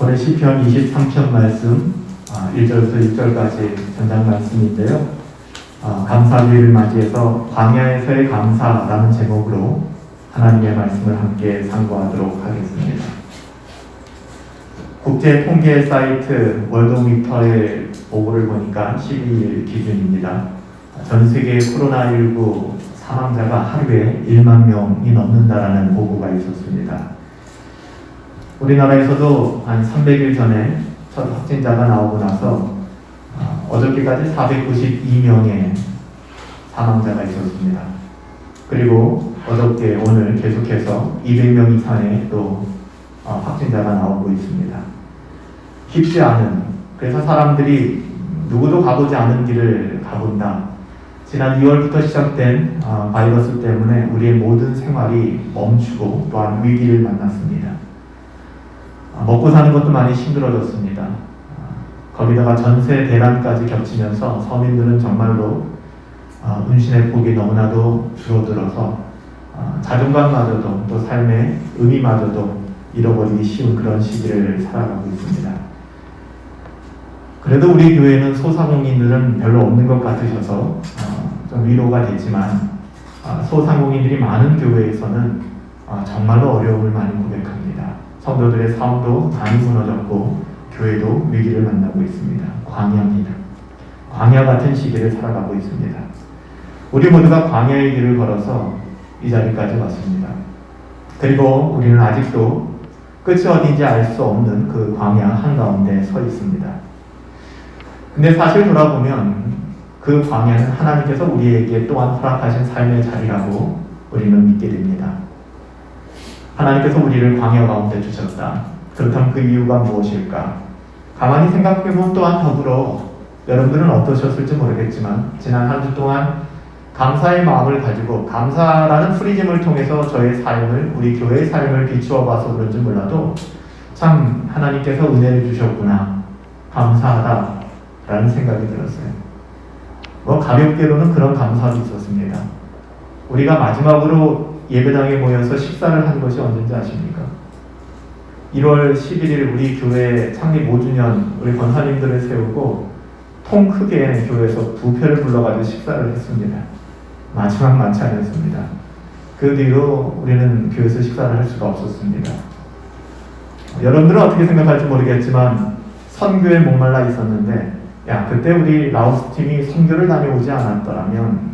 오늘 시편 23편 말씀 1절부터 6절까지 전장 말씀인데요. 감사주의를 맞이해서 광야에서의 감사라는 제목으로 하나님의 말씀을 함께 상고하도록 하겠습니다. 국제 통계 사이트 월드미터의 보고를 보니까 12일 기준입니다. 전 세계 코로나19 사망자가 하루에 1만 명이 넘는다라는 보고가 있었습니다. 우리나라에서도 한 300일 전에 첫 확진자가 나오고 나서 어저께까지 492명의 사망자가 있었습니다. 그리고 어저께 오늘 계속해서 200명 이상의 또 확진자가 나오고 있습니다. 쉽지 않은, 그래서 사람들이 누구도 가보지 않은 길을 가본다. 지난 2월부터 시작된 바이러스 때문에 우리의 모든 생활이 멈추고 또한 위기를 만났습니다. 먹고 사는 것도 많이 힘들어졌습니다. 거기다가 전세 대란까지 겹치면서 서민들은 정말로 운신의 폭이 너무나도 줄어들어서 자존감마저도 또 삶의 의미마저도 잃어버리기 쉬운 그런 시기를 살아가고 있습니다. 그래도 우리 교회는 소상공인들은 별로 없는 것 같으셔서 좀 위로가 되지만 소상공인들이 많은 교회에서는 정말로 어려움을 많이 고백합니다. 성도들의 삶도 많이 무너졌고 교회도 위기를 만나고 있습니다. 광야입니다. 광야 같은 시기를 살아가고 있습니다. 우리 모두가 광야의 길을 걸어서 이 자리까지 왔습니다. 그리고 우리는 아직도 끝이 어딘지 알 수 없는 그 광야 한가운데 서 있습니다. 근데 사실 돌아보면 그 광야는 하나님께서 우리에게 또한 허락하신 삶의 자리라고 우리는 믿게 됩니다. 하나님께서 우리를 광야 가운데 주셨다. 그렇다면 그 이유가 무엇일까? 가만히 생각해보면 또한 더불어 여러분들은 어떠셨을지 모르겠지만 지난 한 주 동안 감사의 마음을 가지고 감사라는 프리즘을 통해서 저의 삶을, 우리 교회의 삶을 비추어 봐서 그런지 몰라도 참 하나님께서 은혜를 주셨구나, 감사하다 라는 생각이 들었어요. 가볍게로는 그런 감사도 있었습니다. 우리가 마지막으로 예배당에 모여서 식사를 한 것이 언제인지 아십니까? 1월 11일 우리 교회 창립 5주년 우리 권사님들을 세우고 통 크게 교회에서 부페를 불러가지고 식사를 했습니다. 마지막 만찬이었습니다. 그 뒤로 우리는 교회에서 식사를 할 수가 없었습니다. 여러분들은 어떻게 생각할지 모르겠지만 선교에 목말라 있었는데 그때 우리 라오스 팀이 선교를 다녀오지 않았더라면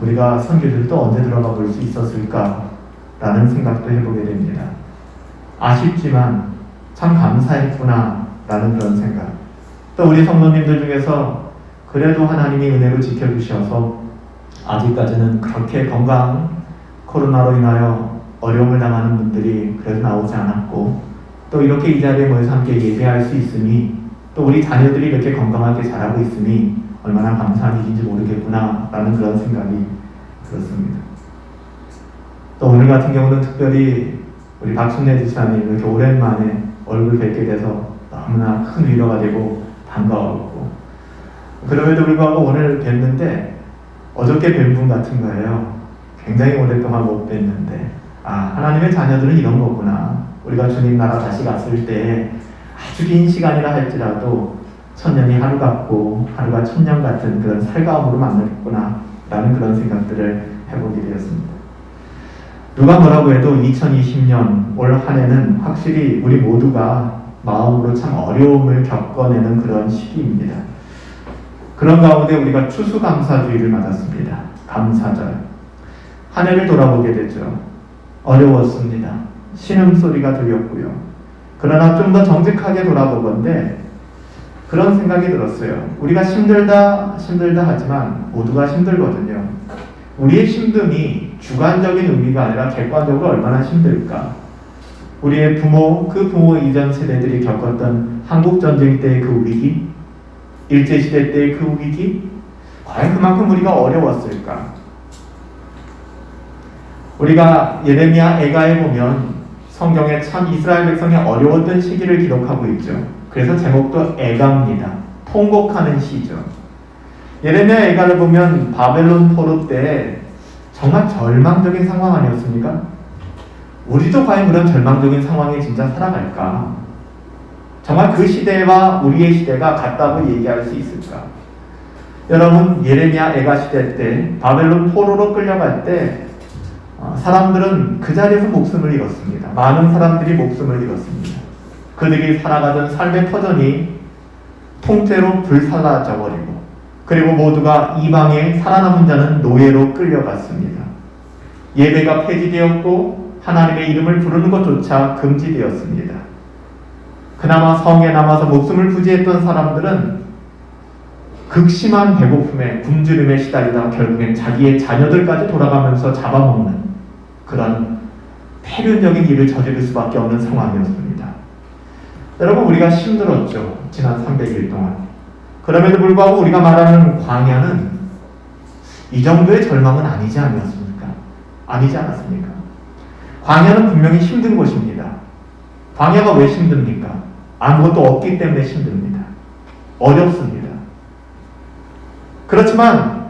우리가 선교들도 언제 들어가 볼 수 있었을까라는 생각도 해보게 됩니다. 아쉽지만 참 감사했구나 라는 그런 생각. 또 우리 성도님들 중에서 그래도 하나님이 은혜로 지켜주셔서 아직까지는 그렇게 건강 코로나로 인하여 어려움을 당하는 분들이 그래도 나오지 않았고 또 이렇게 이 자리에 모여서 함께 예배할 수 있으니 또 우리 자녀들이 이렇게 건강하게 자라고 있으니 얼마나 감사한 일인지 모르겠구나 라는 그런 생각이 들었습니다. 또 오늘 같은 경우는 특별히 우리 박순례 지사님 이렇게 오랜만에 얼굴 뵙게 돼서 너무나 큰 위로가 되고 반가웠고, 그럼에도 불구하고 오늘 뵀는데 어저께 뵌 분 같은 거예요. 굉장히 오랫동안 못 뵀는데 하나님의 자녀들은 이런 거구나. 우리가 주님 나라 다시 갔을 때 아주 긴 시간이라 할지라도 천년이 하루 같고 하루가 천년 같은 그런 살가움으로 만났구나 라는 그런 생각들을 해보게 되었습니다. 누가 뭐라고 해도 2020년 올 한 해는 확실히 우리 모두가 마음으로 참 어려움을 겪어내는 그런 시기입니다. 그런 가운데 우리가 추수감사주의를 맞았습니다. 감사절. 한 해를 돌아보게 되죠. 어려웠습니다. 신음소리가 들렸고요. 그러나 좀 더 정직하게 돌아보건대 그런 생각이 들었어요. 우리가 힘들다 하지만 모두가 힘들거든요. 우리의 힘듦이 주관적인 의미가 아니라 객관적으로 얼마나 힘들까. 우리의 부모, 그 부모 이전 세대들이 겪었던 한국전쟁 때의 그 위기, 일제시대 때의 그 위기, 과연 그만큼 우리가 어려웠을까. 우리가 예레미야 애가에 보면 성경에 참 이스라엘 백성이 어려웠던 시기를 기록하고 있죠. 그래서 제목도 애가입니다. 통곡하는 시죠. 예레미야 애가를 보면 바벨론 포로 때 정말 절망적인 상황 아니었습니까? 우리도 과연 그런 절망적인 상황에 진짜 살아갈까? 정말 그 시대와 우리의 시대가 같다고 얘기할 수 있을까? 여러분, 예레미야 애가 시대 때 바벨론 포로로 끌려갈 때 사람들은 그 자리에서 목숨을 잃었습니다. 많은 사람들이 목숨을 잃었습니다. 그들이 살아가던 삶의 터전이 통째로 불살라져 버리고, 그리고 모두가 이방에 살아남은 자는 노예로 끌려갔습니다. 예배가 폐지되었고 하나님의 이름을 부르는 것조차 금지되었습니다. 그나마 성에 남아서 목숨을 부지했던 사람들은 극심한 배고픔에 굶주림에 시달리다 결국엔 자기의 자녀들까지 돌아가면서 잡아먹는 그런 폐륜적인 일을 저지를 수밖에 없는 상황이었습니다. 여러분, 우리가 힘들었죠. 지난 300일 동안. 그럼에도 불구하고 우리가 말하는 광야는 이 정도의 절망은 아니지 않았습니까? 아니지 않았습니까? 광야는 분명히 힘든 곳입니다. 광야가 왜 힘듭니까? 아무것도 없기 때문에 힘듭니다. 어렵습니다. 그렇지만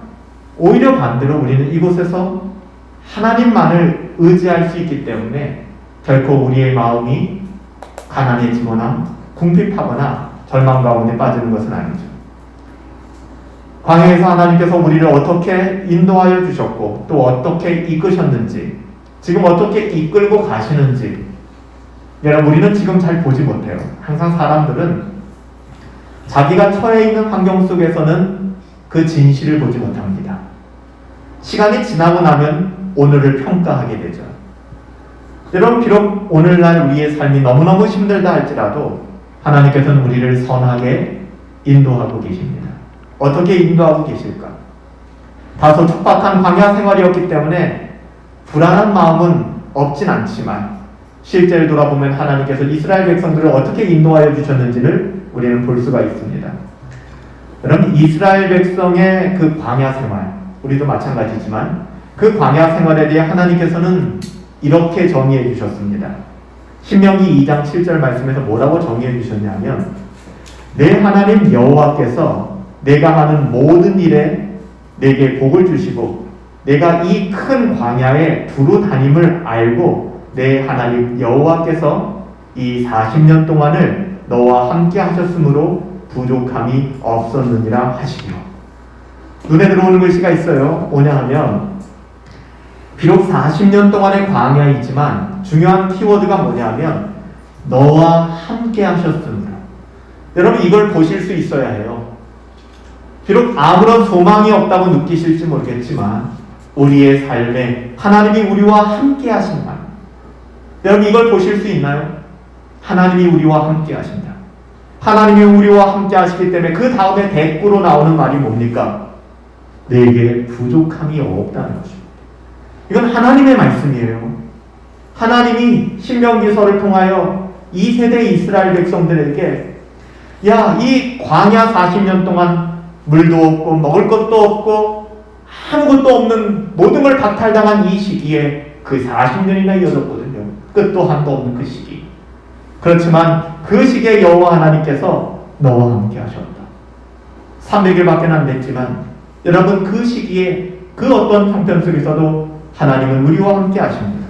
오히려 반대로 우리는 이곳에서 하나님만을 의지할 수 있기 때문에 결코 우리의 마음이 가난해지거나 궁핍하거나 절망 가운데 빠지는 것은 아니죠. 광야에서 하나님께서 우리를 어떻게 인도하여 주셨고 또 어떻게 이끄셨는지, 지금 어떻게 이끌고 가시는지 여러분, 우리는 지금 잘 보지 못해요. 항상 사람들은 자기가 처해 있는 환경 속에서는 그 진실을 보지 못합니다. 시간이 지나고 나면 오늘을 평가하게 되죠. 여러분, 비록 오늘날 우리의 삶이 너무너무 힘들다 할지라도 하나님께서는 우리를 선하게 인도하고 계십니다. 어떻게 인도하고 계실까? 다소 촉박한 광야 생활이었기 때문에 불안한 마음은 없진 않지만 실제를 돌아보면 하나님께서 이스라엘 백성들을 어떻게 인도하여 주셨는지를 우리는 볼 수가 있습니다. 여러분, 이스라엘 백성의 그 광야 생활, 우리도 마찬가지지만 그 광야 생활에 대해 하나님께서는 이렇게 정의해 주셨습니다. 신명기 2장 7절 말씀에서 뭐라고 정의해 주셨냐면, 내 하나님 여호와께서 내가 하는 모든 일에 내게 복을 주시고 내가 이 큰 광야에 두루 다님을 알고 내 하나님 여호와께서 이 40년 동안을 너와 함께 하셨으므로 부족함이 없었느니라 하시며, 눈에 들어오는 글씨가 있어요. 뭐냐 하면, 비록 40년 동안의 광야이지만 중요한 키워드가 뭐냐 하면 너와 함께 하셨으므로. 여러분, 이걸 보실 수 있어야 해요. 비록 아무런 소망이 없다고 느끼실지 모르겠지만 우리의 삶에 하나님이 우리와 함께 하신다. 여러분, 이걸 보실 수 있나요? 하나님이 우리와 함께 하신다. 하나님이 우리와 함께 하시기 때문에 그 다음에 대꾸로 나오는 말이 뭡니까? 내게 부족함이 없다는 것입니다. 이건 하나님의 말씀이에요. 하나님이 신명기서를 통하여 이 세대 이스라엘 백성들에게, 야, 이 광야 40년 동안 물도 없고 먹을 것도 없고 아무것도 없는 모든 걸 박탈당한 이 시기에 그 40년이나 이어졌거든요. 끝도 한도 없는 그 시기. 그렇지만 그 시기에 여호와 하나님께서 너와 함께 하셨다. 300일밖에 안 됐지만 여러분, 그 시기에 그 어떤 형편 속에서도 하나님은 우리와 함께 하십니다.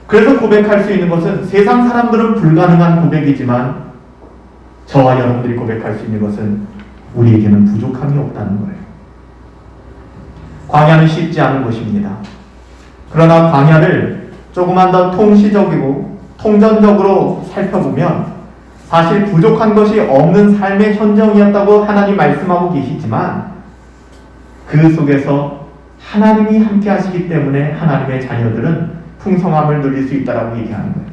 그래서 고백할 수 있는 것은 세상 사람들은 불가능한 고백이지만 저와 여러분들이 고백할 수 있는 것은 우리에게는 부족함이 없다는 거예요. 광야는 쉽지 않은 곳입니다. 그러나 광야를 조금만 더 통시적이고 통전적으로 살펴보면 사실 부족한 것이 없는 삶의 현정이었다고 하나님 말씀하고 계시지만 그 속에서 하나님이 함께 하시기 때문에 하나님의 자녀들은 풍성함을 누릴 수 있다고 얘기하는 거예요.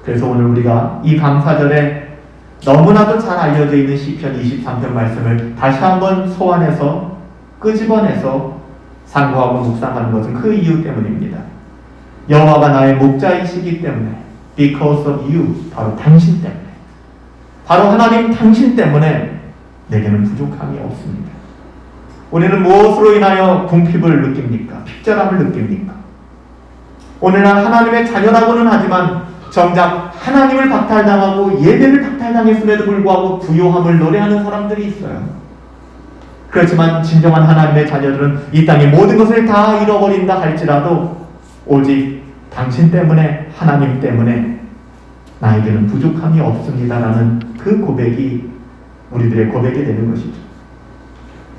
그래서 오늘 우리가 이 감사절에 너무나도 잘 알려져 있는 시편 23편 말씀을 다시 한번 소환해서 끄집어내서 상고하고 묵상하는 것은 그 이유 때문입니다. 여호와가 나의 목자이시기 때문에, because of you, 바로 당신 때문에, 바로 하나님 당신 때문에 내게는 부족함이 없습니다. 우리는 무엇으로 인하여 궁핍을 느낍니까? 핍절함을 느낍니까? 오늘날 하나님의 자녀라고는 하지만 정작 하나님을 박탈당하고 예배를 박탈당했음에도 불구하고 부요함을 노래하는 사람들이 있어요. 그렇지만 진정한 하나님의 자녀들은 이 땅의 모든 것을 다 잃어버린다 할지라도 오직 당신 때문에, 하나님 때문에 나에게는 부족함이 없습니다라는 그 고백이 우리들의 고백이 되는 것이죠.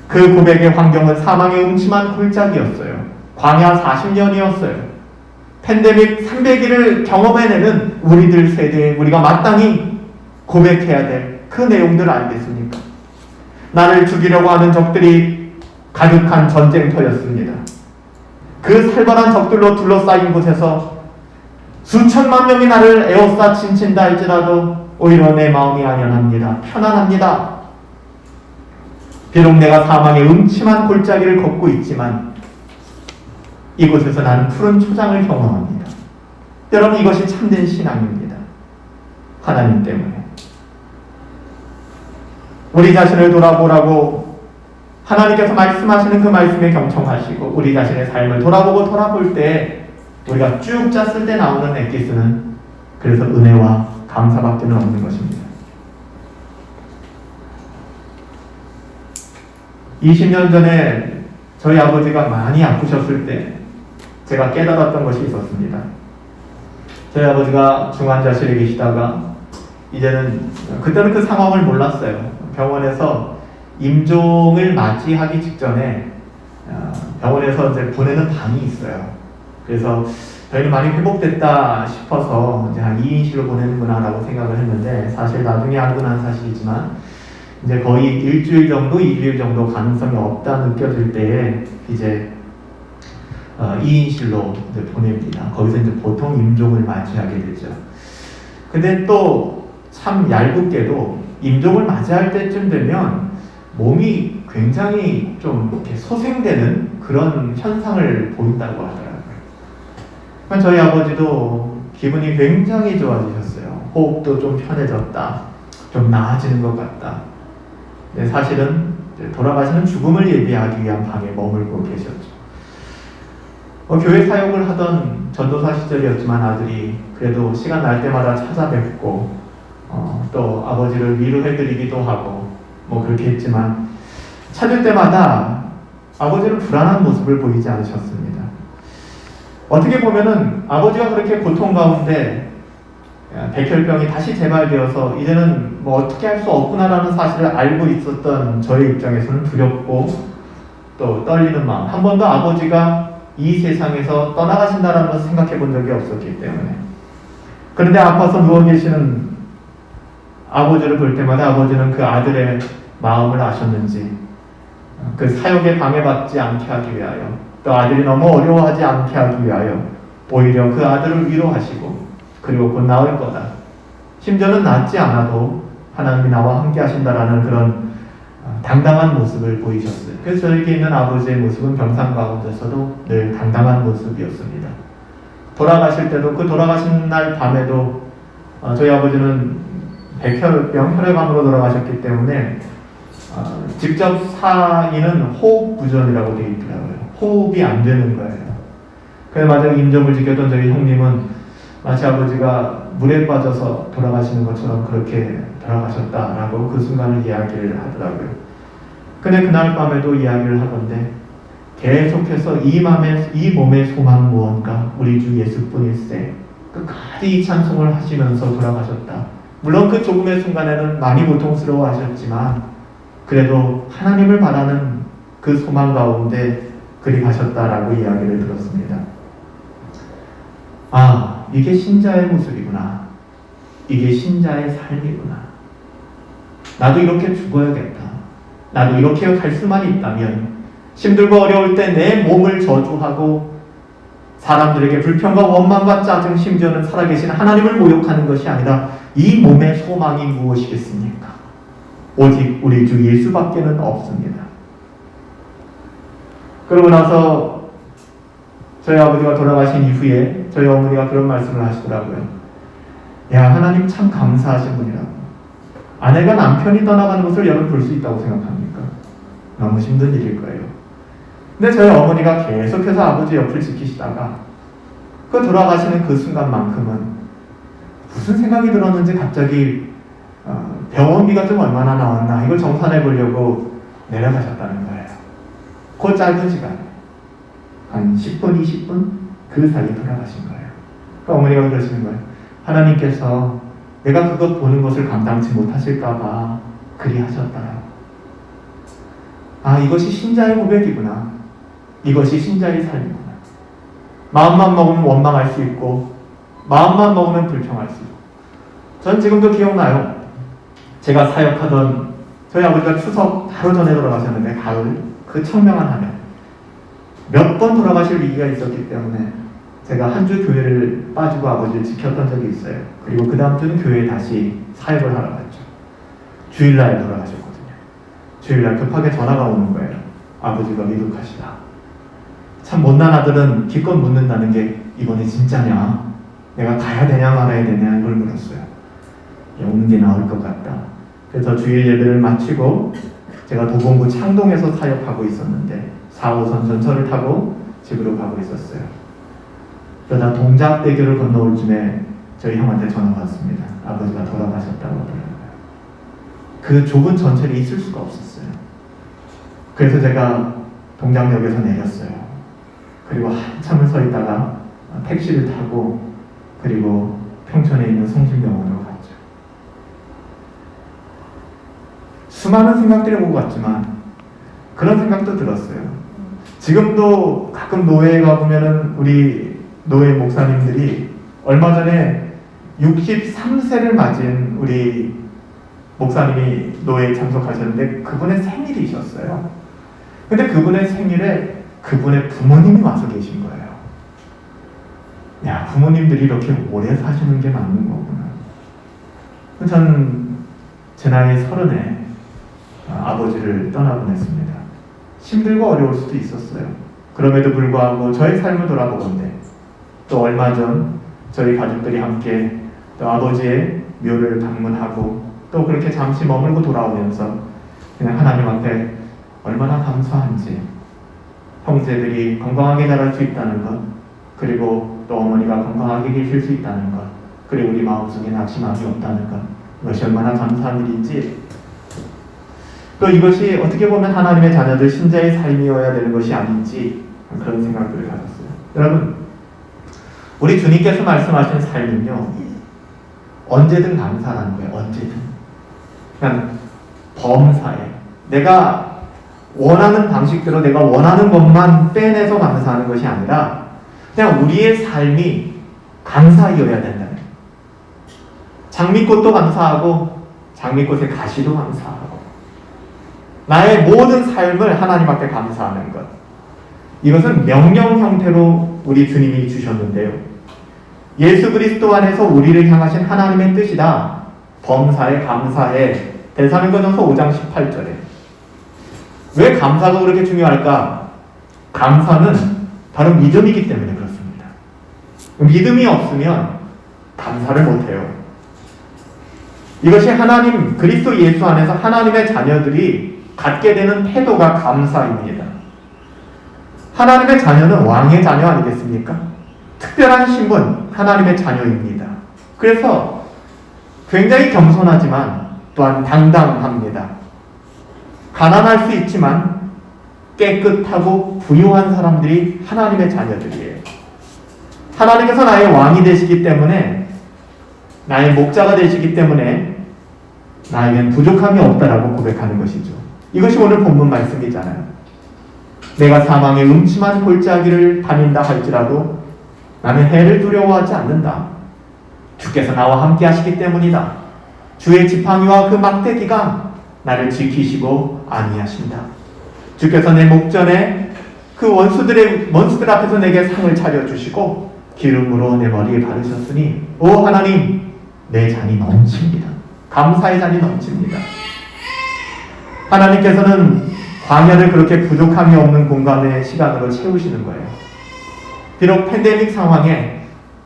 그 고백의 환경은 사망의 음침한 골짜기였어요. 광야 40년이었어요. 팬데믹 300일을 경험해내는 우리들 세대에 우리가 마땅히 고백해야 될 그 내용들 알겠습니까? 나를 죽이려고 하는 적들이 가득한 전쟁터였습니다. 그 살벌한 적들로 둘러싸인 곳에서 수천만 명이 나를 에워싸 친친다 할지라도 오히려 내 마음이 안연합니다. 편안합니다. 비록 내가 사망의 음침한 골짜기를 걷고 있지만 이곳에서 나는 푸른 초장을 경험합니다. 여러분, 이것이 참된 신앙입니다. 하나님 때문에. 우리 자신을 돌아보라고 하나님께서 말씀하시는 그 말씀에 경청하시고 우리 자신의 삶을 돌아볼 때 우리가 쭉 짰을 때 나오는 엑기스는 그래서 은혜와 감사밖에 없는 것입니다. 20년 전에 저희 아버지가 많이 아프셨을 때 제가 깨달았던 것이 있었습니다. 저희 아버지가 중환자실에 계시다가 이제는 그때는 그 상황을 몰랐어요. 병원에서 임종을 맞이하기 직전에 병원에서 이제 보내는 방이 있어요. 그래서 저희는 많이 회복됐다 싶어서 이제 한 2인실로 보내는구나 라고 생각을 했는데 사실 나중에 알고 난 사실이지만 이제 거의 일주일 정도, 2주일 정도 가능성이 없다 느껴질 때에 이제 2인실로 이제 보냅니다. 거기서 이제 보통 임종을 맞이하게 되죠. 근데 또 참 얄궂게도 임종을 맞이할 때쯤 되면 몸이 굉장히 좀 이렇게 소생되는 그런 현상을 보인다고 하더라고요. 저희 아버지도 기분이 굉장히 좋아지셨어요. 호흡도 좀 편해졌다. 좀 나아지는 것 같다. 네, 사실은 돌아가시는 죽음을 예비하기 위한 방에 머물고 계셨죠. 교회 사역을 하던 전도사 시절이었지만 아들이 그래도 시간 날 때마다 찾아뵙고 또 아버지를 위로해드리기도 하고 뭐 그렇게 했지만 찾을 때마다 아버지는 불안한 모습을 보이지 않으셨습니다. 어떻게 보면은 아버지가 그렇게 고통 가운데 백혈병이 다시 재발되어서 이제는 뭐 어떻게 할 수 없구나라는 사실을 알고 있었던 저의 입장에서는 두렵고 또 떨리는 마음, 한 번도 아버지가 이 세상에서 떠나가신다라는 것을 생각해 본 적이 없었기 때문에. 그런데 아파서 누워 계시는 아버지를 볼 때마다 아버지는 그 아들의 마음을 아셨는지 그 사역에 방해받지 않게 하기 위하여 또 아들이 너무 어려워하지 않게 하기 위하여 오히려 그 아들을 위로하시고 그리고 곧 나을 거다. 심지어는 낫지 않아도 하나님이 나와 함께 하신다라는 그런 당당한 모습을 보이셨어요. 그래서 저에게 있는 아버지의 모습은 병상 가운데서도 늘 당당한 모습이었습니다. 돌아가실 때도 그 돌아가신 날 밤에도 저희 아버지는 백혈병, 혈액암으로 돌아가셨기 때문에 직접 사인은 호흡 부전이라고 되어 있더라고요. 호흡이 안 되는 거예요. 그래서 마지막 임종을 지켰던 저희 형님은 마치 아버지가 물에 빠져서 돌아가시는 것처럼 그렇게 돌아가셨다라고 그 순간을 이야기를 하더라고요. 근데 그날 밤에도 이야기를 하던데 계속해서 이 몸의 소망 무언가 우리 주 예수뿐일세 끝까지 이 찬송을 하시면서 돌아가셨다. 물론 그 조금의 순간에는 많이 고통스러워 하셨지만 그래도 하나님을 바라는 그 소망 가운데 그리 가셨다라고 이야기를 들었습니다. 아, 이게 신자의 모습이구나. 이게 신자의 삶이구나. 나도 이렇게 죽어야겠다. 나도 이렇게 갈 수만 있다면 힘들고 어려울 때 내 몸을 저주하고 사람들에게 불평과 원망과 짜증, 심지어는 살아계신 하나님을 모욕하는 것이 아니라 이 몸의 소망이 무엇이겠습니까? 오직 우리 주 예수밖에는 없습니다. 그러고 나서 저희 아버지가 돌아가신 이후에 저희 어머니가 그런 말씀을 하시더라고요. 야, 하나님 참 감사하신 분이라고. 아내가 남편이 떠나가는 것을 여러분 볼 수 있다고 생각합니까? 너무 힘든 일일 거예요. 근데 저희 어머니가 계속해서 아버지 옆을 지키시다가 그 돌아가시는 그 순간만큼은 무슨 생각이 들었는지 갑자기 병원비가 좀 얼마나 나왔나 이걸 정산해 보려고 내려가셨다는 거예요. 그 짧은 시간 한 10분, 20분 그 사이에 돌아가신 거예요. 그러니까 어머니가 그러시는 거예요. 하나님께서 내가 그것 보는 것을 감당치 못하실까봐 그리 하셨더라. 아, 이것이 신자의 고백이구나. 이것이 신자의 삶이구나. 마음만 먹으면 원망할 수 있고 마음만 먹으면 불평할 수 있고. 전 지금도 기억나요. 제가 사역하던 저희 아버지가 추석 바로 전에 돌아가셨는데 가을 그 청명한 하면 몇 번 돌아가실 위기가 있었기 때문에 제가 한 주 교회를 빠지고 아버지를 지켰던 적이 있어요. 그리고 그 다음 주는 교회에 다시 사역을 하러 갔죠. 주일날 돌아가셨거든요. 주일날 급하게 전화가 오는 거예요. 아버지가 위독하시다. 참 못난 아들은 기껏 묻는다는 게 이번에 진짜냐? 내가 가야 되냐 말아야 되냐 이걸 물었어요. 오는 게 나을 것 같다. 그래서 주일 예배를 마치고 제가 도봉구 창동에서 사역하고 있었는데 4호선 전철을 타고 집으로 가고 있었어요. 그러다 동작대교를 건너올 쯤에 저희 형한테 전화가 왔습니다. 아버지가 돌아가셨다고 하더라고요. 그 좁은 전철이 있을 수가 없었어요. 그래서 제가 동작역에서 내렸어요. 그리고 한참을 서 있다가 택시를 타고 그리고 평촌에 있는 성심병원으로 갔죠. 수많은 생각들이 오고 갔지만 그런 생각도 들었어요. 지금도 가끔 노회에 가보면은 우리 노회 목사님들이 얼마 전에 63세를 맞은 우리 목사님이 노회에 참석하셨는데 그분의 생일이셨어요. 근데 그분의 생일에 그분의 부모님이 와서 계신 거예요. 야, 부모님들이 이렇게 오래 사시는 게 맞는 거구나. 전 제 나이 30에 아버지를 떠나보냈습니다. 힘들고 어려울 수도 있었어요. 그럼에도 불구하고 저의 삶을 돌아보건대 또 얼마 전 저희 가족들이 함께 또 아버지의 묘를 방문하고 또 그렇게 잠시 머물고 돌아오면서 그냥 하나님 앞에 얼마나 감사한지, 형제들이 건강하게 자랄 수 있다는 것, 그리고 또 어머니가 건강하게 계실 수 있다는 것, 그리고 우리 마음속에 낙심함이 없다는 것, 이것이 얼마나 감사한 일인지, 또 이것이 어떻게 보면 하나님의 자녀들 신자의 삶이어야 되는 것이 아닌지 그런 생각들을 가졌어요. 여러분, 우리 주님께서 말씀하신 삶은요, 언제든 감사하는 거예요. 언제든. 그냥 범사에 내가 원하는 방식대로 내가 원하는 것만 빼내서 감사하는 것이 아니라 그냥 우리의 삶이 감사이어야 된다는 거예요. 장미꽃도 감사하고 장미꽃의 가시도 감사하고 나의 모든 삶을 하나님 앞에 감사하는 것, 이것은 명령 형태로 우리 주님이 주셨는데요, 예수 그리스도 안에서 우리를 향하신 하나님의 뜻이다. 범사에 감사해. 데살로니가전서 5장 18절에. 왜 감사가 그렇게 중요할까? 감사는 바로 믿음이기 때문에 그렇습니다. 믿음이 없으면 감사를 못해요. 이것이 하나님, 그리스도 예수 안에서 하나님의 자녀들이 갖게 되는 태도가 감사입니다. 하나님의 자녀는 왕의 자녀 아니겠습니까? 특별한 신분, 하나님의 자녀입니다. 그래서 굉장히 겸손하지만 또한 당당합니다. 가난할 수 있지만 깨끗하고 부유한 사람들이 하나님의 자녀들이에요. 하나님께서 나의 왕이 되시기 때문에, 나의 목자가 되시기 때문에 나에겐 부족함이 없다라고 고백하는 것이죠. 이것이 오늘 본문 말씀이잖아요. 내가 사망의 음침한 골짜기를 다닌다 할지라도 나는 해를 두려워하지 않는다. 주께서 나와 함께 하시기 때문이다. 주의 지팡이와 그 막대기가 나를 지키시고 안위하신다. 주께서 내 목전에 그 원수들 앞에서 내게 상을 차려주시고 기름으로 내 머리에 바르셨으니 오 하나님, 내 잔이 넘칩니다. 감사의 잔이 넘칩니다. 하나님께서는 광야를 그렇게 부족함이 없는 공간의 시간으로 채우시는 거예요. 비록 팬데믹 상황에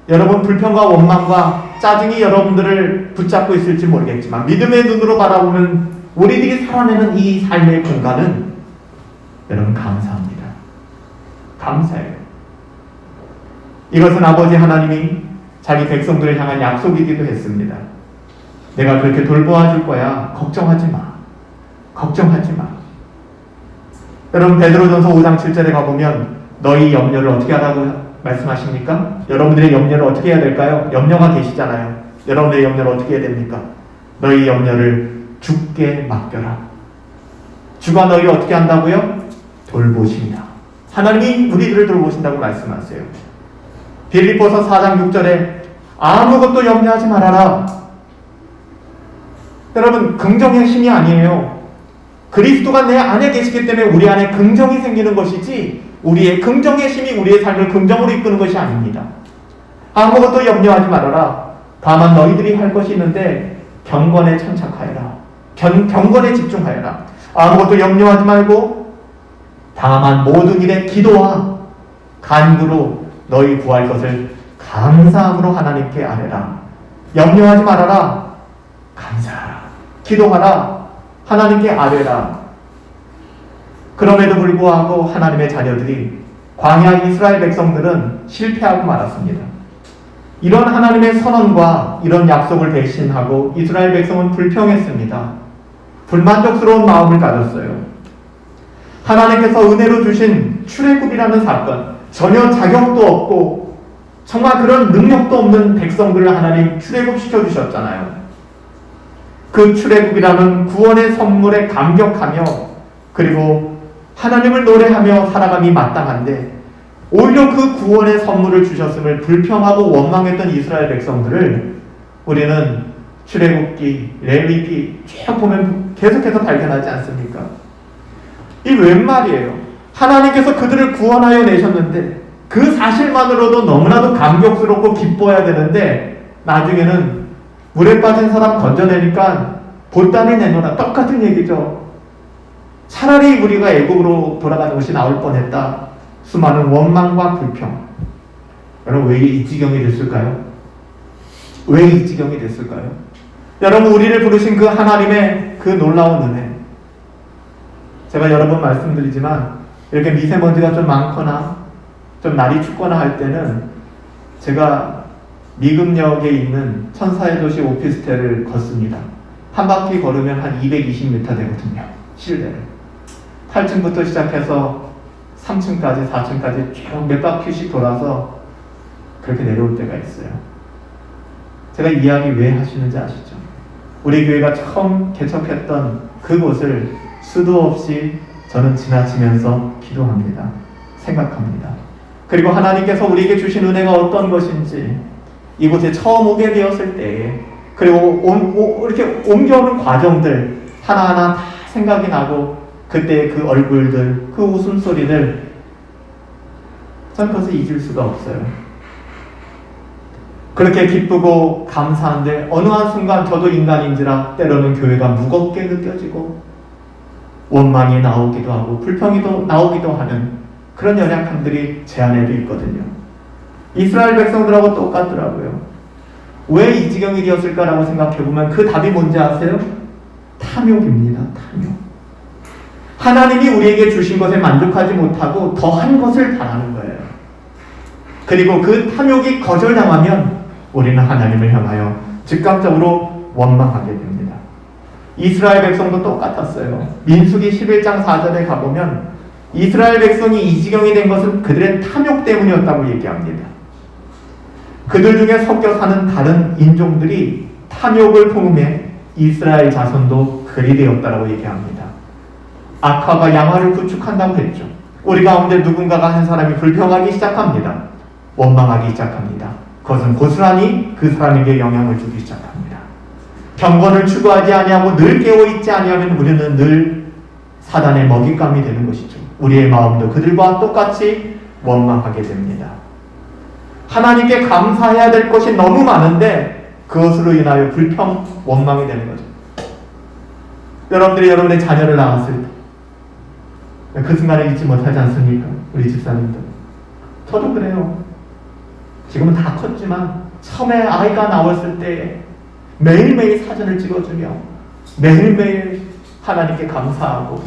여러분 불평과 원망과 짜증이 여러분들을 붙잡고 있을지 모르겠지만 믿음의 눈으로 바라보는 우리들이 살아내는 이 삶의 공간은 여러분 감사합니다. 감사해요. 이것은 아버지 하나님이 자기 백성들을 향한 약속이기도 했습니다. 내가 그렇게 돌보아 줄 거야. 걱정하지 마. 걱정하지 마. 여러분 베드로전서 5장 7절에 가보면 너희 염려를 어떻게 하라고 말씀하십니까? 여러분들의 염려를 어떻게 해야 될까요? 염려가 계시잖아요. 여러분의 염려를 어떻게 해야 됩니까? 너희 염려를 주께 맡겨라. 주가 너희를 어떻게 한다고요? 돌보십니다. 하나님이 우리들을 돌보신다고 말씀하세요. 빌립보서 4장 6절에 아무것도 염려하지 말아라. 여러분, 긍정의 힘이 아니에요. 그리스도가 내 안에 계시기 때문에 우리 안에 긍정이 생기는 것이지, 우리의 긍정의 힘이 우리의 삶을 긍정으로 이끄는 것이 아닙니다. 아무것도 염려하지 말아라. 다만 너희들이 할 것이 있는데 경건에 천착하여라. 경건에 집중하여라. 아무것도 염려하지 말고 다만 모든 일에 기도와 간구로 너희 구할 것을 감사함으로 하나님께 아뢰라. 염려하지 말아라. 감사하라. 기도하라. 하나님께 아뢰라. 그럼에도 불구하고 하나님의 자녀들이, 광야 이스라엘 백성들은 실패하고 말았습니다. 이런 하나님의 선언과 이런 약속을 대신하고 이스라엘 백성은 불평했습니다. 불만족스러운 마음을 가졌어요. 하나님께서 은혜로 주신 출애굽이라는 사건, 전혀 자격도 없고 정말 그런 능력도 없는 백성들을 하나님 출애굽시켜 주셨잖아요. 그 출애굽이라는 구원의 선물에 감격하며 그리고 하나님을 노래하며 살아감이 마땅한데, 오히려 그 구원의 선물을 주셨음을 불평하고 원망했던 이스라엘 백성들을 우리는 출애굽기, 레위기 쭉 보면 계속해서 발견하지 않습니까? 이 웬 말이에요? 하나님께서 그들을 구원하여 내셨는데 그 사실만으로도 너무나도 감격스럽고 기뻐해야 되는데, 나중에는 물에 빠진 사람 건져내니까 보따리 내놓으라. 똑같은 얘기죠. 차라리 우리가 애국으로 돌아가는 것이 나올 뻔했다. 수많은 원망과 불평. 여러분, 왜 이 지경이 됐을까요? 왜 이 지경이 됐을까요? 여러분, 우리를 부르신 그 하나님의 그 놀라운 은혜. 제가 여러 번 말씀드리지만 이렇게 미세먼지가 좀 많거나 좀 날이 춥거나 할 때는 제가 미금역에 있는 천사의 도시 오피스텔을 걷습니다. 한 바퀴 걸으면 한 220m 되거든요. 실내를. 8층부터 시작해서 3층까지 4층까지 쭉 몇 바퀴씩 돌아서 그렇게 내려올 때가 있어요. 제가 이 이야기 왜 하시는지 아시죠? 우리 교회가 처음 개척했던 그곳을 수도 없이 저는 지나치면서 기도합니다. 생각합니다. 그리고 하나님께서 우리에게 주신 은혜가 어떤 것인지, 이곳에 처음 오게 되었을 때에, 그리고 이렇게 옮겨오는 과정들 하나하나 다 생각이 나고, 그때의 그 얼굴들, 그 웃음소리들, 저는 그것을 잊을 수가 없어요. 그렇게 기쁘고 감사한데 어느 한순간 저도 인간인지라 때로는 교회가 무겁게 느껴지고 원망이 나오기도 하고 불평이 나오기도 하는 그런 연약함들이 제 안에도 있거든요. 이스라엘 백성들하고 똑같더라고요. 왜 이 지경이 되었을까라고 생각해보면 그 답이 뭔지 아세요? 탐욕입니다. 탐욕. 하나님이 우리에게 주신 것에 만족하지 못하고 더한 것을 바라는 거예요. 그리고 그 탐욕이 거절당하면 우리는 하나님을 향하여 즉각적으로 원망하게 됩니다. 이스라엘 백성도 똑같았어요. 민수기 11장 4절에 가보면 이스라엘 백성이 이 지경이 된 것은 그들의 탐욕 때문이었다고 얘기합니다. 그들 중에 섞여 사는 다른 인종들이 탐욕을 품음에 이스라엘 자손도 그리 되었다고 얘기합니다. 악화가 양화를 구축한다고 했죠. 우리 가운데 누군가가 한 사람이 불평하기 시작합니다. 원망하기 시작합니다. 그것은 고스란히 그 사람에게 영향을 주기 시작합니다. 경건을 추구하지 아니하고 늘 깨어있지 아니하면 우리는 늘 사단의 먹잇감이 되는 것이죠. 우리의 마음도 그들과 똑같이 원망하게 됩니다. 하나님께 감사해야 될 것이 너무 많은데 그것으로 인하여 불평, 원망이 되는 거죠. 여러분들이 여러분의 자녀를 낳았을 때 그 순간을 잊지 못하지 않습니까? 우리 집사님들. 저도 그래요. 지금은 다 컸지만 처음에 아이가 나왔을 때 매일매일 사진을 찍어주며 매일매일 하나님께 감사하고,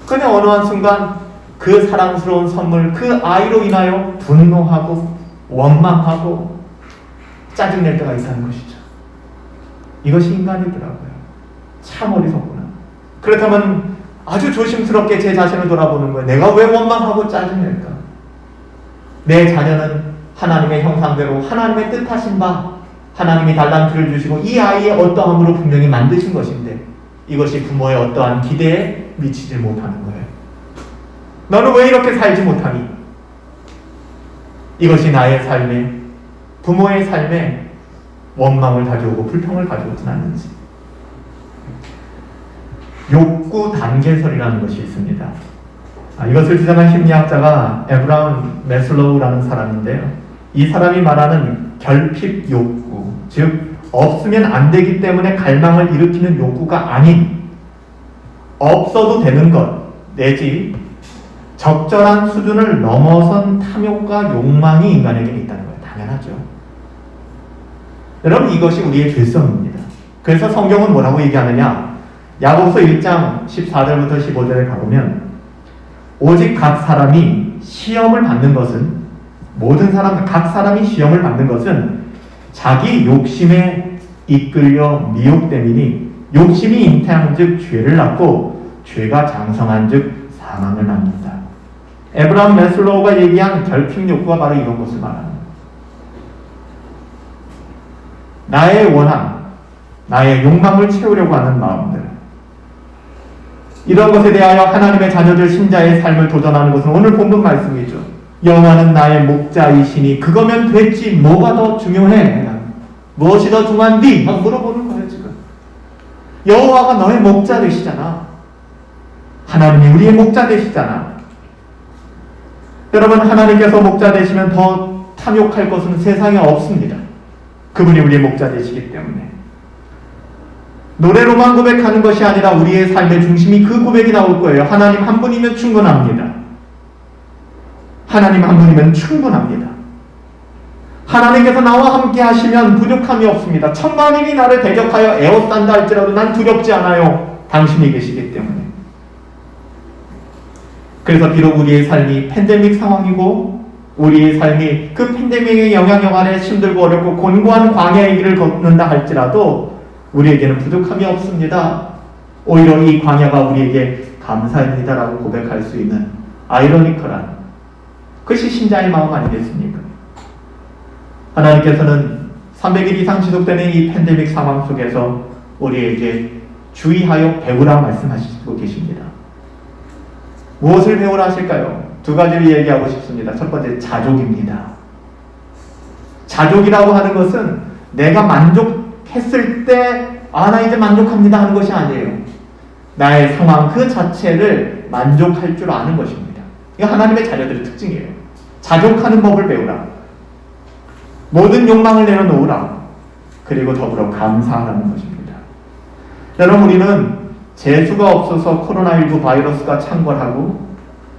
그런데 어느 한순간 그 사랑스러운 선물, 그 아이로 인하여 분노하고 원망하고 짜증낼 때가 있다는 것이죠. 이것이 인간이더라고요. 참 어리석구나. 그렇다면 아주 조심스럽게 제 자신을 돌아보는 거예요. 내가 왜 원망하고 짜증낼까? 내 자녀는 하나님의 형상대로 하나님의 뜻하신 바 하나님이 달란트를 주시고 이 아이의 어떠함으로 분명히 만드신 것인데 이것이 부모의 어떠한 기대에 미치지 못하는 거예요. 너는 왜 이렇게 살지 못하니? 이것이 나의 삶에, 부모의 삶에 원망을 가져오고 불평을 가져오진 않는지. 욕구 단계설이라는 것이 있습니다. 이것을 주장한 심리학자가 에브라임 매슬로우라는 사람인데요. 이 사람이 말하는 결핍 욕구, 즉 없으면 안 되기 때문에 갈망을 일으키는 욕구가 아닌 없어도 되는 것 내지 적절한 수준을 넘어선 탐욕과 욕망이 인간에게 있다는 거예요. 당연하죠. 여러분, 이것이 우리의 죄성입니다. 그래서 성경은 뭐라고 얘기하느냐? 야고보서 1장 14절부터 15절에 가보면 오직 각 사람이 시험을 받는 것은 모든 사람, 각 사람이 시험을 받는 것은 자기 욕심에 이끌려 미혹됨이니 욕심이 잉태한 즉 죄를 낳고 죄가 장성한 즉 사망을 낳는다. 에브라임 매슬로우가 얘기한 결핍 욕구가 바로 이런 것을 말합니다. 나의 원함, 나의 욕망을 채우려고 하는 마음들, 이런 것에 대하여 하나님의 자녀들 신자의 삶을 도전하는 것은 오늘 본문 말씀이죠. 여호와는 나의 목자이시니 그거면 됐지 뭐가 더 중요해? 무엇이 더 중요한디? 막 물어보는 거예요 지금. 여호와가 너의 목자 되시잖아. 하나님이 우리의 목자 되시잖아. 여러분, 하나님께서 목자 되시면 더 탐욕할 것은 세상에 없습니다. 그분이 우리의 목자 되시기 때문에. 노래로만 고백하는 것이 아니라 우리의 삶의 중심이 그 고백이 나올 거예요. 하나님 한 분이면 충분합니다. 하나님 한 분이면 충분합니다. 하나님께서 나와 함께 하시면 부족함이 없습니다. 천만인이 나를 대적하여 에워싼다 할지라도 난 두렵지 않아요. 당신이 계시기 때문에. 그래서 비록 우리의 삶이 팬데믹 상황이고 우리의 삶이 그 팬데믹의 영향력 아래 힘들고 어렵고 곤고한 광야의 길을 걷는다 할지라도 우리에게는 부족함이 없습니다. 오히려 이 광야가 우리에게 감사입니다라고 고백할 수 있는 아이러니컬한 그것이 신자의 마음 아니겠습니까? 하나님께서는 300일 이상 지속되는 이 팬데믹 상황 속에서 우리에게 주의하여 배우라 말씀하시고 계십니다. 무엇을 배우라 하실까요? 두 가지를 얘기하고 싶습니다. 첫 번째, 자족입니다. 자족이라고 하는 것은 내가 만족했을 때 나 이제 만족합니다 하는 것이 아니에요. 나의 상황 그 자체를 만족할 줄 아는 것입니다. 이거 하나님의 자녀들의 특징이에요. 자족하는 법을 배우라. 모든 욕망을 내려놓으라. 그리고 더불어 감사하라는 것입니다. 여러분, 우리는 재수가 없어서 코로나19 바이러스가 창궐하고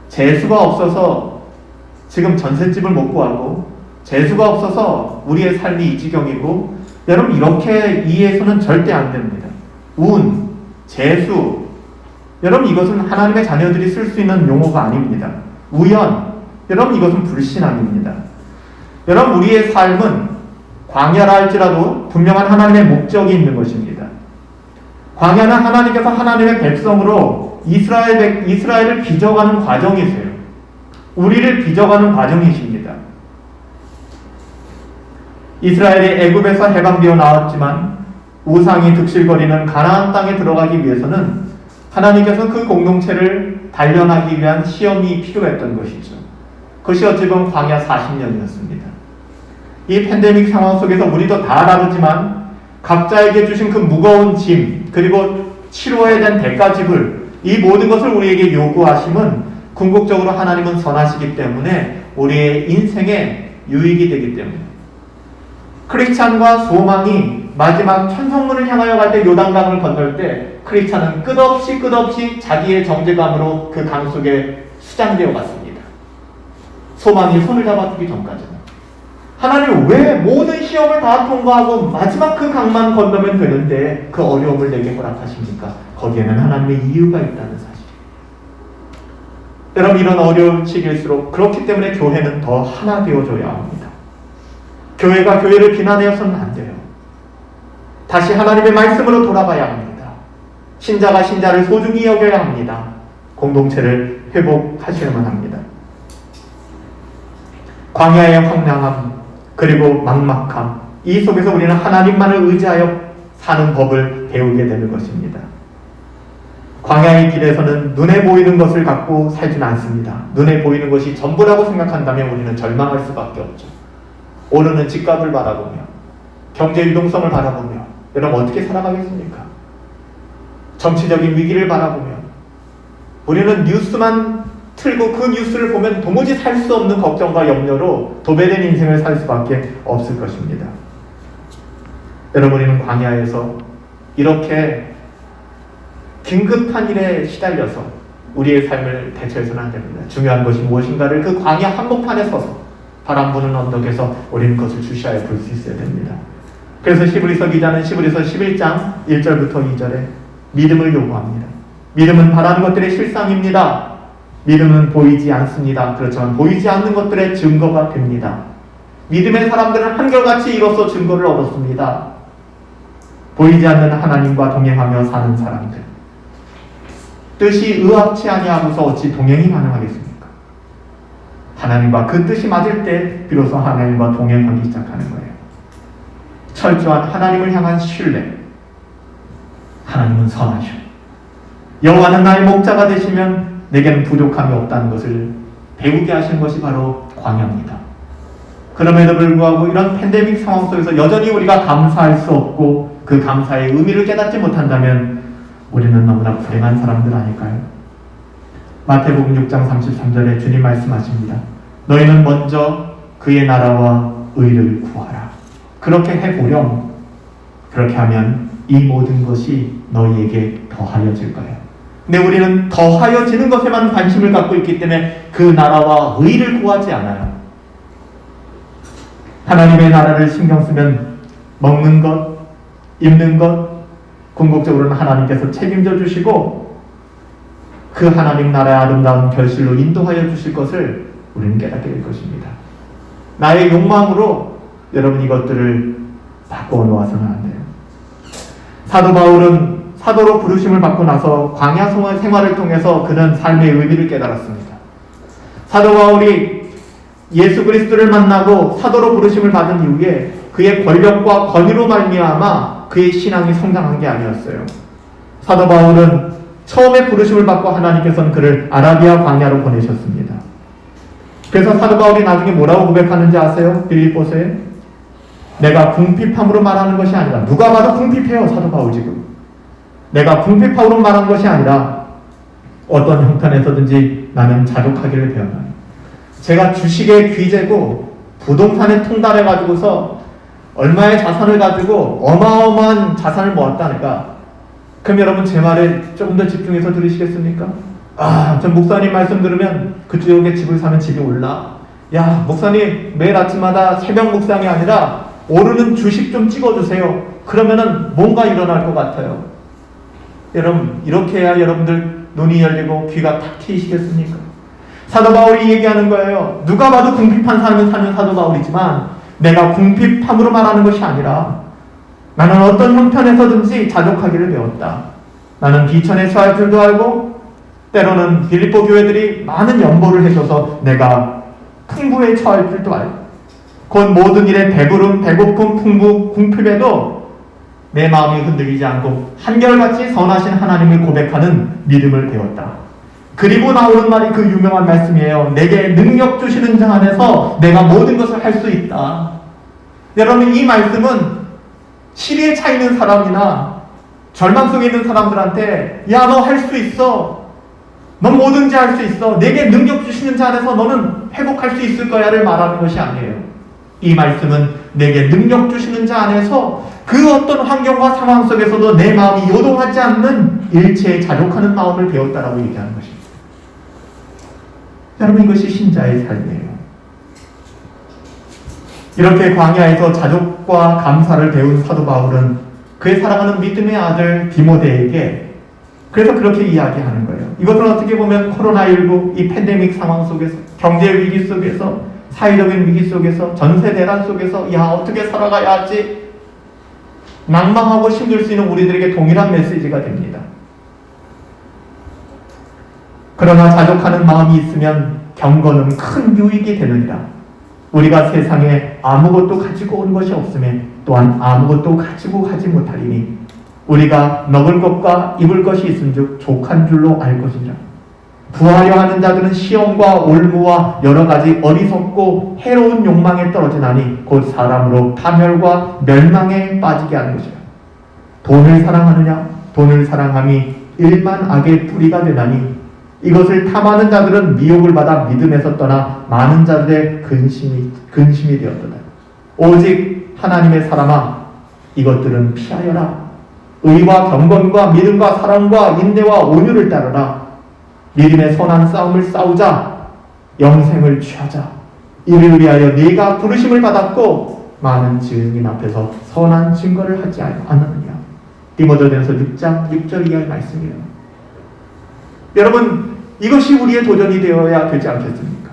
재수가 없어서 지금 전셋집을 못 구하고 재수가 없어서 우리의 삶이 이 지경이고 여러분, 이렇게 이해해서는 절대 안 됩니다. 운, 재수, 여러분 이것은 하나님의 자녀들이 쓸 수 있는 용어가 아닙니다. 우연, 여러분 이것은 불신앙입니다. 여러분, 우리의 삶은 광야라 할지라도 분명한 하나님의 목적이 있는 것입니다. 광야는 하나님께서 하나님의 백성으로 이스라엘을 빚어가는 과정이세요. 우리를 빚어가는 과정이십니다. 이스라엘이 애굽에서 해방되어 나왔지만 우상이 득실거리는 가나안 땅에 들어가기 위해서는 하나님께서 그 공동체를 단련하기 위한 시험이 필요했던 것이죠. 그것이 어찌 보면 광야 40년이었습니다. 이 팬데믹 상황 속에서 우리도 다 다르지만 각자에게 주신 그 무거운 짐 그리고 치료에 대한 대가 지불, 이 모든 것을 우리에게 요구하심은 궁극적으로 하나님은 선하시기 때문에 우리의 인생에 유익이 되기 때문에 크리스찬과 소망이 마지막 천성문을 향하여 갈 때 요단강을 건널 때 크리스찬은 끝없이 자기의 정죄감으로 그 강 속에 수장되어 갔습니다. 소망이 손을 잡아주기 전까지는. 하나님 왜 모든 시험을 다 통과하고 마지막 그 강만 건너면 되는데 그 어려움을 내게 허락하십니까? 거기에는 하나님의 이유가 있다는 사실. 여러분, 이런 어려운 시기일수록 그렇기 때문에 교회는 더 하나 되어줘야 합니다. 교회가 교회를 비난해서는 안 돼요. 다시 하나님의 말씀으로 돌아가야 합니다. 신자가 신자를 소중히 여겨야 합니다. 공동체를 회복하셔야만 합니다. 광야의 황량함 그리고 막막함 이 속에서 우리는 하나님만을 의지하여 사는 법을 배우게 되는 것입니다. 광야의 길에서는 눈에 보이는 것을 갖고 살지는 않습니다. 눈에 보이는 것이 전부라고 생각한다면 우리는 절망할 수밖에 없죠. 오르는 집값을 바라보며 경제 유동성을 바라보며 여러분 어떻게 살아가겠습니까? 정치적인 위기를 바라보며 우리는 뉴스만 틀고 그 뉴스를 보면 도무지 살 수 없는 걱정과 염려로 도배된 인생을 살 수밖에 없을 것입니다. 여러분, 우리는 광야에서 이렇게 긴급한 일에 시달려서 우리의 삶을 대처해서는 안 됩니다. 중요한 것이 무엇인가를 그 광야 한복판에 서서 바람 부는 언덕에서 우리는 그것을 주시하여 볼 수 있어야 됩니다. 그래서 히브리서 기자는 히브리서 11장 1절부터 2절에 믿음을 요구합니다. 믿음은 바라는 것들의 실상입니다. 믿음은 보이지 않습니다. 그렇지만 보이지 않는 것들의 증거가 됩니다. 믿음의 사람들은 한결같이 이로써 증거를 얻었습니다. 보이지 않는 하나님과 동행하며 사는 사람들. 뜻이 의합치 아니하고서 어찌 동행이 가능하겠습니까? 하나님과 그 뜻이 맞을 때 비로소 하나님과 동행하기 시작하는 거예요. 철저한 하나님을 향한 신뢰. 하나님은 선하셔. 여호와는 나의 목자가 되시면 내게는 부족함이 없다는 것을 배우게 하신 것이 바로 광야입니다. 그럼에도 불구하고 이런 팬데믹 상황 속에서 여전히 우리가 감사할 수 없고 그 감사의 의미를 깨닫지 못한다면 우리는 너무나 불행한 사람들 아닐까요? 마태복음 6장 33절에 주님 말씀하십니다. 너희는 먼저 그의 나라와 의를 구하라. 그렇게 해보렴. 그렇게 하면 이 모든 것이 너희에게 더하여질 거예요. 근데 우리는 더하여지는 것에만 관심을 갖고 있기 때문에 그 나라와 의를 구하지 않아요. 하나님의 나라를 신경 쓰면 먹는 것, 입는 것, 궁극적으로는 하나님께서 책임져 주시고 그 하나님 나라의 아름다운 결실로 인도하여 주실 것을 우리는 깨닫게 될 것입니다. 나의 욕망으로 여러분 이것들을 바꿔 놓아서는 안 돼요. 사도 바울은 사도로 부르심을 받고 나서 광야 생활을 통해서 그는 삶의 의미를 깨달았습니다. 사도 바울이 예수 그리스도를 만나고 사도로 부르심을 받은 이후에 그의 권력과 권위로 말미암아 그의 신앙이 성장한 게 아니었어요. 사도 바울은 처음에 부르심을 받고 하나님께서는 그를 아라비아 광야로 보내셨습니다. 그래서 사도 바울이 나중에 뭐라고 고백하는지 아세요? 빌립보서에 내가 궁핍함으로 말하는 것이 아니라, 누가 봐도 궁핍해요 사도 바울 지금. 내가 궁핍함으로 말하는 것이 아니라 어떤 형편에서든지 나는 자족하기를 배워요. 제가 주식의 귀재고 부동산에 통달해가지고서 얼마의 자산을 가지고 어마어마한 자산을 모았다니까. 그럼 여러분 제 말에 조금 더 집중해서 들으시겠습니까? 전 목사님 말씀 들으면 그쪽에 집을 사면 집이 올라. 야, 목사님 매일 아침마다 새벽 묵상이 아니라 오르는 주식 좀 찍어주세요. 그러면은 뭔가 일어날 것 같아요. 여러분 이렇게 해야 여러분들 눈이 열리고 귀가 탁 트이시겠습니까? 사도 바울이 얘기하는 거예요. 누가 봐도 궁핍한 삶을 사는 사도 바울이지만 내가 궁핍함으로 말하는 것이 아니라 나는 어떤 형편에서든지 자족하기를 배웠다. 나는 비천에 처할 줄도 알고 때로는 빌립보 교회들이 많은 연보를 해줘서 내가 풍부에 처할 줄도 알고 곧 모든 일에 배부름, 배고픔, 풍부, 궁핍에도 내 마음이 흔들리지 않고 한결같이 선하신 하나님을 고백하는 믿음을 배웠다. 그리고 나오는 말이 그 유명한 말씀이에요. 내게 능력 주시는 자 안에서 내가 모든 것을 할 수 있다. 여러분 이 말씀은 시리에 차 있는 사람이나 절망 속에 있는 사람들한테 야, 너 할 수 있어. 넌 뭐든지 할 수 있어. 내게 능력 주시는 자 안에서 너는 회복할 수 있을 거야를 말하는 것이 아니에요. 이 말씀은 내게 능력 주시는 자 안에서 그 어떤 환경과 상황 속에서도 내 마음이 요동하지 않는 일체에 자족하는 마음을 배웠다라고 얘기하는 것입니다. 여러분 이것이 신자의 삶이에요. 이렇게 광야에서 자족과 감사를 배운 사도 바울은 그의 사랑하는 믿음의 아들 디모데에게 그래서 그렇게 이야기하는 거예요. 이것은 어떻게 보면 코로나19 이 팬데믹 상황 속에서 경제 위기 속에서 사회적인 위기 속에서 전세 대란 속에서 야 어떻게 살아가야 하지 낭망하고 힘들 수 있는 우리들에게 동일한 메시지가 됩니다. 그러나 자족하는 마음이 있으면 경건은 큰 유익이 되느니라. 우리가 세상에 아무것도 가지고 온 것이 없음에 또한 아무것도 가지고 가지 못하리니 우리가 먹을 것과 입을 것이 있은즉 족한 줄로 알 것이니라. 부하려 하는 자들은 시험과 올무와 여러 가지 어리석고 해로운 욕망에 떨어지나니 곧 사람으로 파멸과 멸망에 빠지게 하는 것이라. 돈을 사랑하느냐? 돈을 사랑함이 일만 악의 뿌리가 되나니 이것을 탐하는 자들은 미혹을 받아 믿음에서 떠나 많은 자들의 근심이 되었도다. 오직 하나님의 사람아, 이것들은 피하여라. 의와 경건과 믿음과 사랑과 인내와 온유를 따르라. 믿음의 선한 싸움을 싸우자. 영생을 취하자. 이를 위하여 네가 부르심을 받았고 많은 증인 앞에서 선한 증거를 하지 않았느냐. 디모데전서 6장 6절 이하의 말씀이에요. 여러분, 이것이 우리의 도전이 되어야 되지 않겠습니까?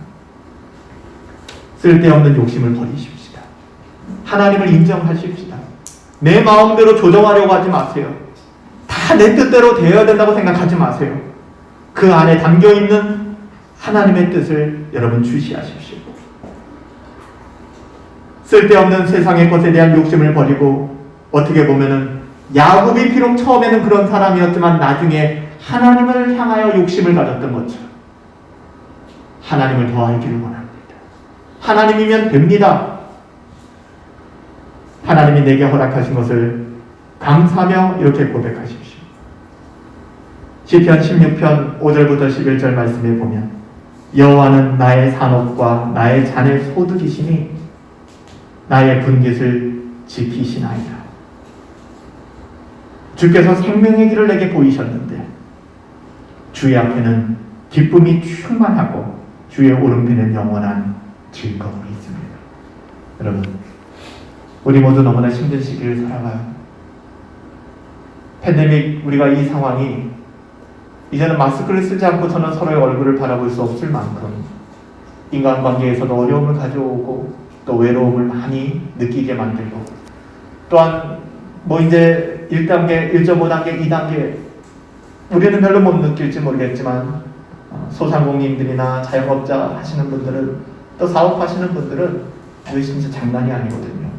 쓸데없는 욕심을 버리십시다. 하나님을 인정하십시다. 내 마음대로 조정하려고 하지 마세요. 다 내 뜻대로 되어야 된다고 생각하지 마세요. 그 안에 담겨있는 하나님의 뜻을 여러분 주시하십시오. 쓸데없는 세상의 것에 대한 욕심을 버리고, 어떻게 보면은 야곱이 비록 처음에는 그런 사람이었지만 나중에 하나님을 향하여 욕심을 가졌던 것처럼 하나님을 더 알기를 원합니다. 하나님이면 됩니다. 하나님이 내게 허락하신 것을 감사하며 이렇게 고백하십시오. 시편 16편 5절부터 11절 말씀에 보면 여호와는 나의 산업과 나의 잔의 소득이시니 나의 분깃을 지키시나이다. 주께서 생명의 길을 내게 보이셨는데 주의 앞에는 기쁨이 충만하고 주의 오른편에는 영원한 즐거움이 있습니다. 여러분, 우리 모두 너무나 힘든 시기를 살아가요. 팬데믹, 우리가 이 상황이 이제는 마스크를 쓰지 않고서는 서로의 얼굴을 바라볼 수 없을 만큼 인간관계에서도 어려움을 가져오고 또 외로움을 많이 느끼게 만들고, 또한 이제 1단계, 1.5단계, 2단계 우리는 별로 못 느낄지 모르겠지만 소상공인들이나 자영업자 하시는 분들은, 또 사업하시는 분들은 이거 진짜 장난이 아니거든요.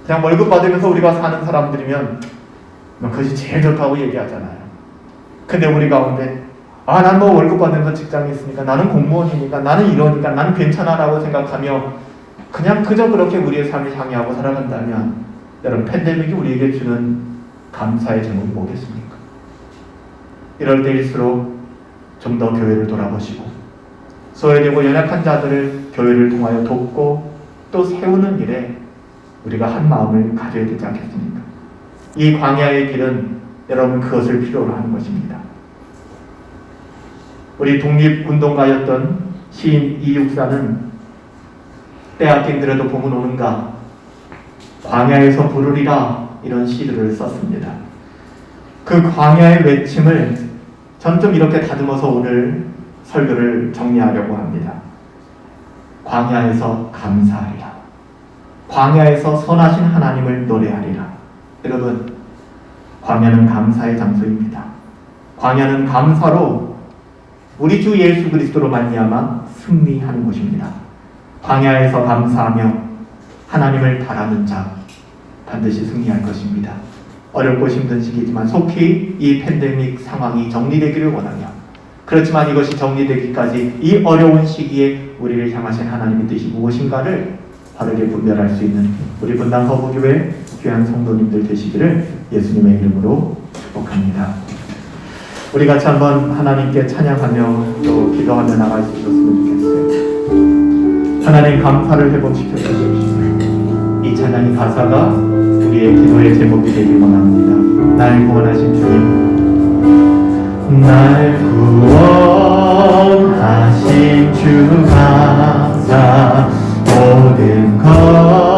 그냥 월급 받으면서 우리가 사는 사람들이면 그것이 제일 좋다고 얘기하잖아요. 근데 우리 가운데 난 뭐 월급 받으면서 직장에 있으니까, 나는 공무원이니까, 나는 이러니까, 나는 괜찮아 라고 생각하며 그냥 그저 그렇게 우리의 삶을 향유하고 살아간다면, 여러분, 팬데믹이 우리에게 주는 감사의 제목이 뭐겠습니까? 이럴 때일수록 좀 더 교회를 돌아보시고 소외되고 연약한 자들을 교회를 통하여 돕고 또 세우는 일에 우리가 한 마음을 가져야 되지 않겠습니까? 이 광야의 길은 여러분 그것을 필요로 하는 것입니다. 우리 독립운동가였던 시인 이육사는 때아낀들에도 봄은 오는가, 광야에서 부르리라, 이런 시들을 썼습니다. 그 광야의 외침을 전 좀 이렇게 다듬어서 오늘 설교를 정리하려고 합니다. 광야에서 감사하리라. 광야에서 선하신 하나님을 노래하리라. 여러분, 광야는 감사의 장소입니다. 광야는 감사로 우리 주 예수 그리스도로 말미암아 승리하는 곳입니다. 광야에서 감사하며 하나님을 바라는 자 반드시 승리할 것입니다. 어렵고 힘든 시기지만 속히 이 팬데믹 상황이 정리되기를 원하며, 그렇지만 이것이 정리되기까지 이 어려운 시기에 우리를 향하신 하나님의 뜻이 무엇인가를 바르게 분별할 수 있는 우리 분당 서부교회 귀한 성도님들 되시기를 예수님의 이름으로 축복합니다. 우리 같이 한번 하나님께 찬양하며 또 기도하며 나갈 수 있었으면 좋겠어요. 하나님, 감사를 회복시켜 주십시오. 이 찬양의 가사가 우리의 기도의 제목이 되길 원합니다. 날 구원하신 주님, 날 구원하신 주 감사, 모든 것